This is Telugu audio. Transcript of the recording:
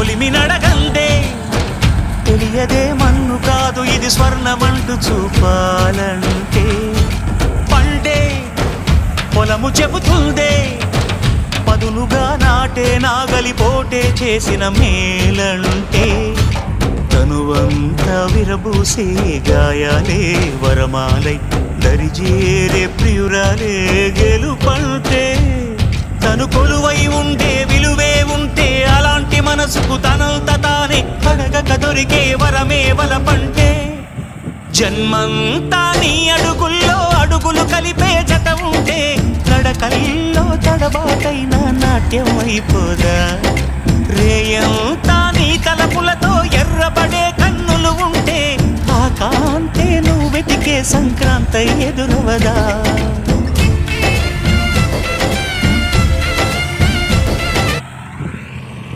కొలిమి నడగందే తెలియదే మన్ను కాదు ఇది స్వర్ణమంటూ చూపాలంటే పండే పొలము చెబుతుందే పదునుగా నాటే నాగలి పోటే చేసిన మేలంటే తనువంతా విరబూసే గాయాలే వరమాలై దరిజేరే ప్రియురాలే గెలుపంటే తను కొలువై ఉండే విలువే ఉంటే అలాంటి మనసుకు తనంత తానే అడగక దొరికే వరమే వలపంటే జన్మంతా నీ అడుగుల్లో అడుగులు కలిపే జత ఉంటే నడకల్లో తడబాటైన నాట్యం అయిపోదా రేయంతా నీ తలపులతో ఎర్రబడే కన్నులు ఉంటే ఆ కాంతే నువ్వు వెతికే సంక్రాంతి ఎదురవదా